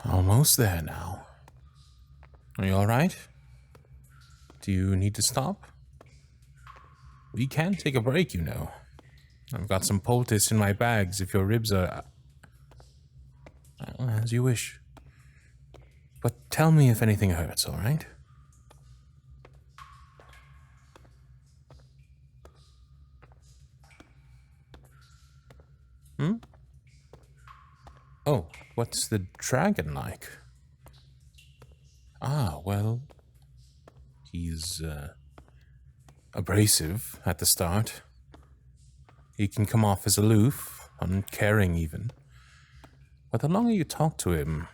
Almost there now. Are you alright? Do you need to stop? We can take a break, you know. I've got some poultice in my bags if your ribs are... Well, as you wish. But tell me if anything hurts, alright? Oh, what's the dragon like? Ah, well... He's, abrasive at the start. He can come off as aloof, uncaring even. But the longer you talk to him,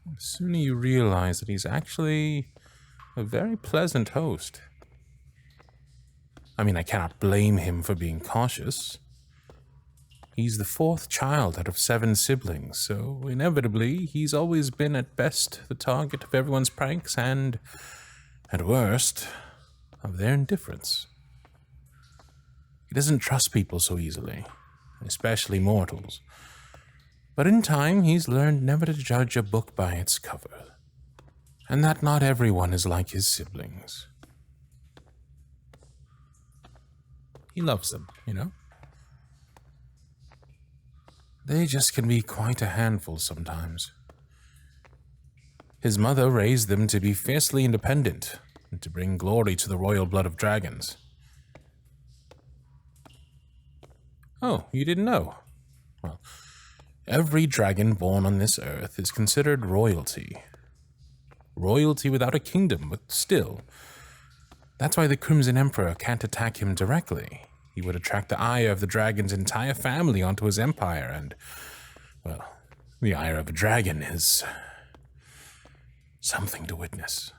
the sooner you realize that he's actually a very pleasant host. I mean, I cannot blame him for being cautious. He's the fourth child out of 7 siblings, so inevitably he's always been at best the target of everyone's pranks and, at worst, of their indifference. He doesn't trust people so easily, especially mortals. But in time, he's learned never to judge a book by its cover, and that not everyone is like his siblings. He loves them, you know? They just can be quite a handful sometimes. His mother raised them to be fiercely independent and to bring glory to the royal blood of dragons. Oh, you didn't know? Well, every dragon born on this earth is considered royalty. Royalty without a kingdom, but still. That's why the Crimson Emperor can't attack him directly. He would attract the ire of the dragon's entire family onto his empire, and, well, the ire of a dragon is something to witness,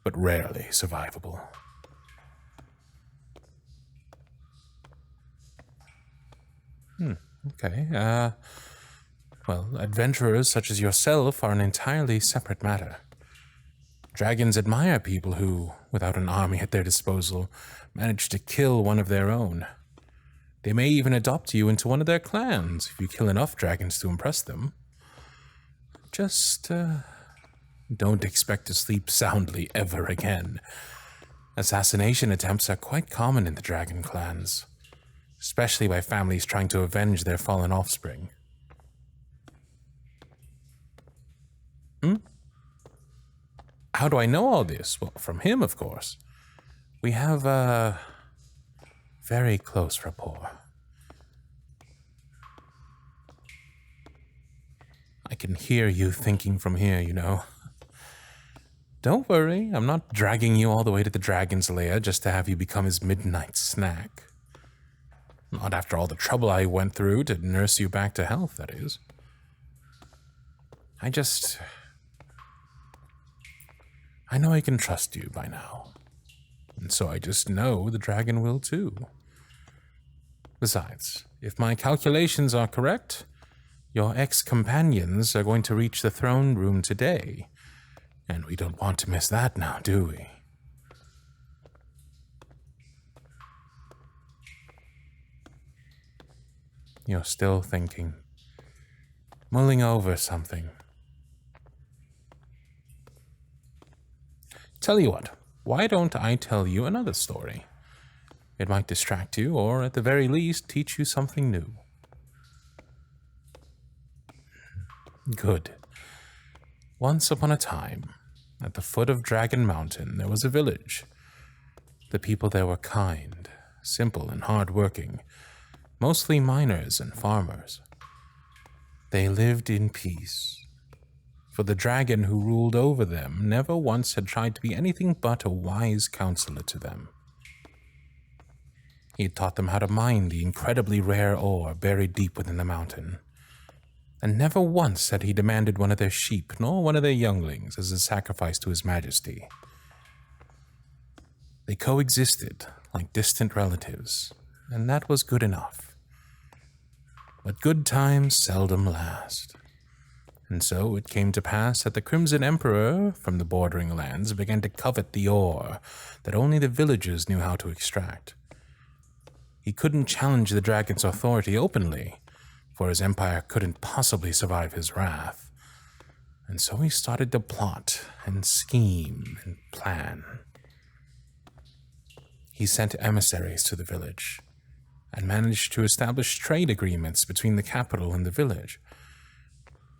but rarely survivable. Okay, well, adventurers such as yourself are an entirely separate matter. Dragons admire people who, without an army at their disposal, manage to kill one of their own. They may even adopt you into one of their clans if you kill enough dragons to impress them. Just, don't expect to sleep soundly ever again. Assassination attempts are quite common in the dragon clans, especially by families trying to avenge their fallen offspring. How do I know all this? Well, from him, of course. We have a very close rapport. I can hear you thinking from here, you know. Don't worry, I'm not dragging you all the way to the dragon's lair just to have you become his midnight snack. Not after all the trouble I went through to nurse you back to health, that is. I know I can trust you by now. And so I just know the dragon will too. Besides, if my calculations are correct, your ex-companions are going to reach the throne room today. And we don't want to miss that now, do we? You're still thinking, mulling over something. Tell you what, why don't I tell you another story? It might distract you, or at the very least, teach you something new. Good. Once upon a time, at the foot of Dragon Mountain, there was a village. The people there were kind, simple, and hard-working, mostly miners and farmers. They lived in peace, for the dragon who ruled over them never once had tried to be anything but a wise counselor to them. He had taught them how to mine the incredibly rare ore buried deep within the mountain, and never once had he demanded one of their sheep nor one of their younglings as a sacrifice to his majesty. They coexisted like distant relatives, and that was good enough. But good times seldom last. And so it came to pass that the Crimson Emperor from the bordering lands began to covet the ore that only the villagers knew how to extract. He couldn't challenge the dragon's authority openly, for his empire couldn't possibly survive his wrath. And so he started to plot and scheme and plan. He sent emissaries to the village and managed to establish trade agreements between the capital and the village.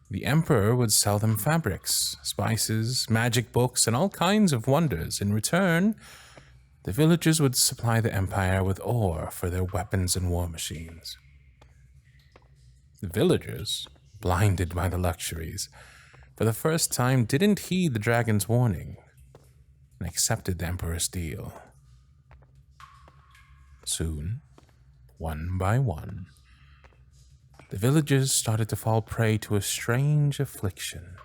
The emperor would sell them fabrics, spices, magic books, and all kinds of wonders. In return, the villagers would supply the empire with ore for their weapons and war machines. The villagers, blinded by the luxuries, for the first time didn't heed the dragon's warning and accepted the emperor's deal. Soon, one by one, the villagers started to fall prey to a strange affliction.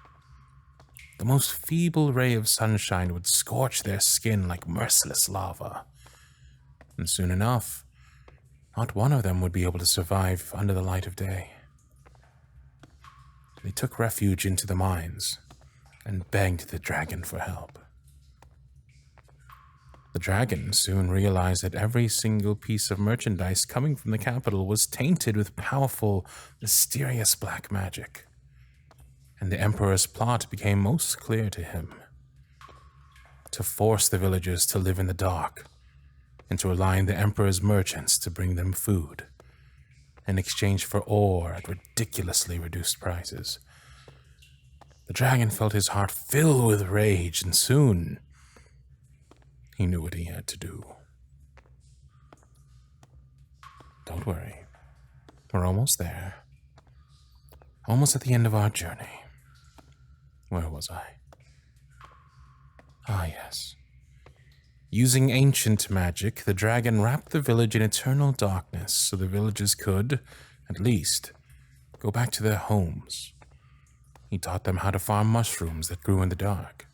The most feeble ray of sunshine would scorch their skin like merciless lava. And soon enough, not one of them would be able to survive under the light of day. They took refuge into the mines and begged the dragon for help. The dragon soon realized that every single piece of merchandise coming from the capital was tainted with powerful, mysterious black magic. And the emperor's plot became most clear to him: to force the villagers to live in the dark and to align the emperor's merchants to bring them food in exchange for ore at ridiculously reduced prices. The dragon felt his heart fill with rage, and soon he knew what he had to do. Don't worry, we're almost there. Almost at the end of our journey. Where was I? Ah, yes. Using ancient magic, the dragon wrapped the village in eternal darkness so the villagers could, at least, go back to their homes. He taught them how to farm mushrooms that grew in the dark.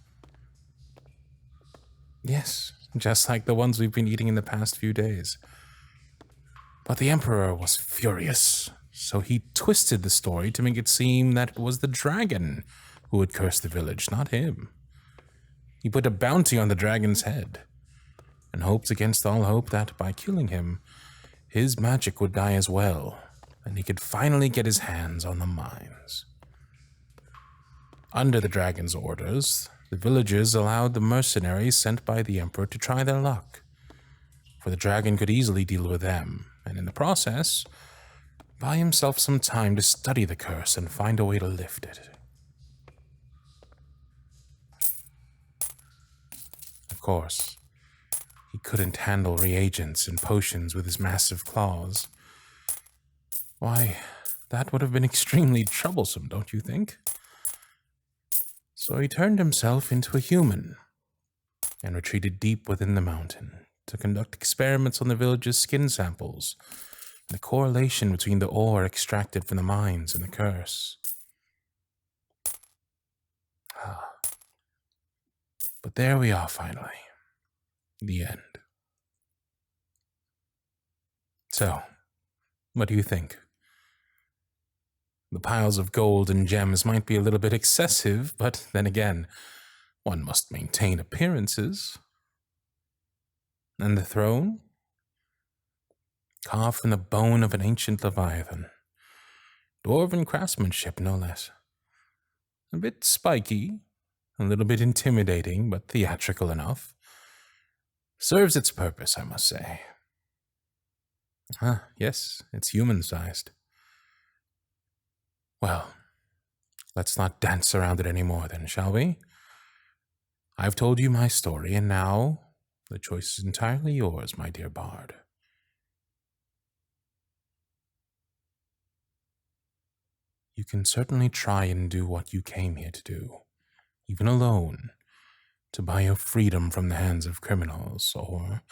Yes, just like the ones we've been eating in the past few days. But the emperor was furious, so he twisted the story to make it seem that it was the dragon who had cursed the village, not him. He put a bounty on the dragon's head, and hoped against all hope that by killing him, his magic would die as well, and he could finally get his hands on the mines. Under the dragon's orders, the villagers allowed the mercenaries sent by the emperor to try their luck, for the dragon could easily deal with them, and in the process, buy himself some time to study the curse and find a way to lift it. Of course, he couldn't handle reagents and potions with his massive claws. Why, that would have been extremely troublesome, don't you think? So he turned himself into a human and retreated deep within the mountain to conduct experiments on the village's skin samples and the correlation between the ore extracted from the mines and the curse. But there we are finally. The end. So, what do you think? The piles of gold and gems might be a little bit excessive, but then again, one must maintain appearances. And the throne? Carved from the bone of an ancient leviathan. Dwarven craftsmanship, no less. A bit spiky, a little bit intimidating, but theatrical enough. Serves its purpose, I must say. Yes, it's human-sized. Well, let's not dance around it anymore then, shall we? I've told you my story, and now the choice is entirely yours, my dear bard. You can certainly try and do what you came here to do, even alone, to buy your freedom from the hands of criminals, or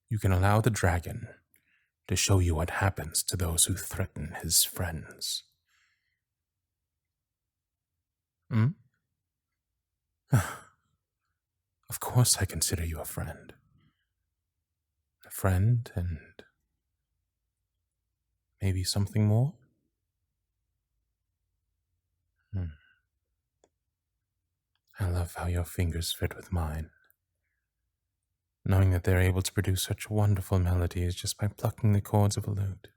you can allow the dragon to show you what happens to those who threaten his friends. Of course I consider you a friend. A friend and maybe something more? I love how your fingers fit with mine, knowing that they're able to produce such wonderful melodies just by plucking the chords of a lute.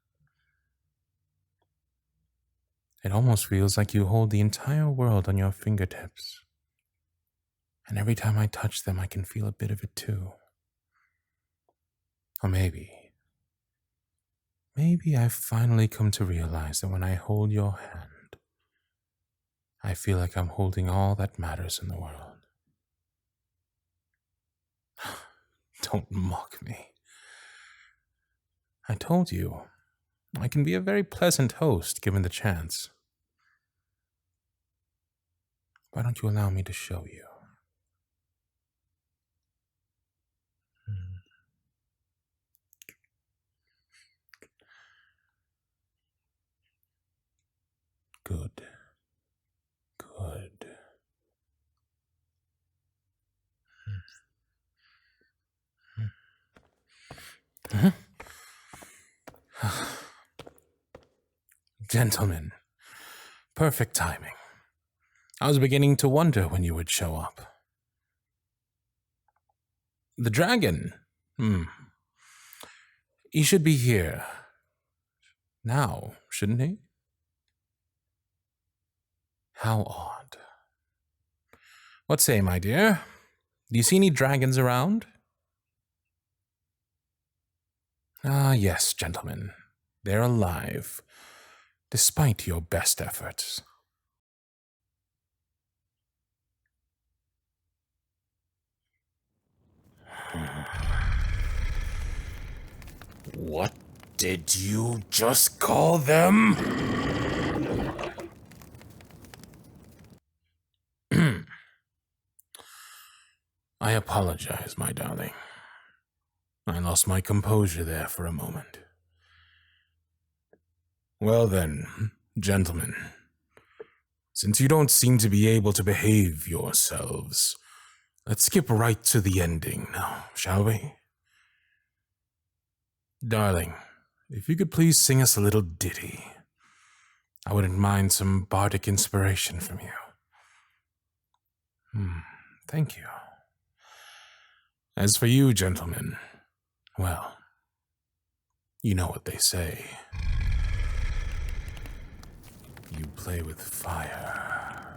It almost feels like you hold the entire world on your fingertips. And every time I touch them, I can feel a bit of it too. Or maybe I've finally come to realize that when I hold your hand, I feel like I'm holding all that matters in the world. Don't mock me. I told you, I can be a very pleasant host given the chance. Why don't you allow me to show you? Good. Good. Huh? Gentlemen, perfect timing. I was beginning to wonder when you would show up. The dragon? He should be here. Now, shouldn't he? How odd. What say, my dear? Do you see any dragons around? Ah, yes, gentlemen. They're alive, despite your best efforts. What did you just call them? I apologize, my darling. I lost my composure there for a moment. Well then, gentlemen, since you don't seem to be able to behave yourselves, let's skip right to the ending now, shall we? Darling, if you could please sing us a little ditty. I wouldn't mind some bardic inspiration from you. Thank you. As for you, gentlemen, well, you know what they say. You play with fire.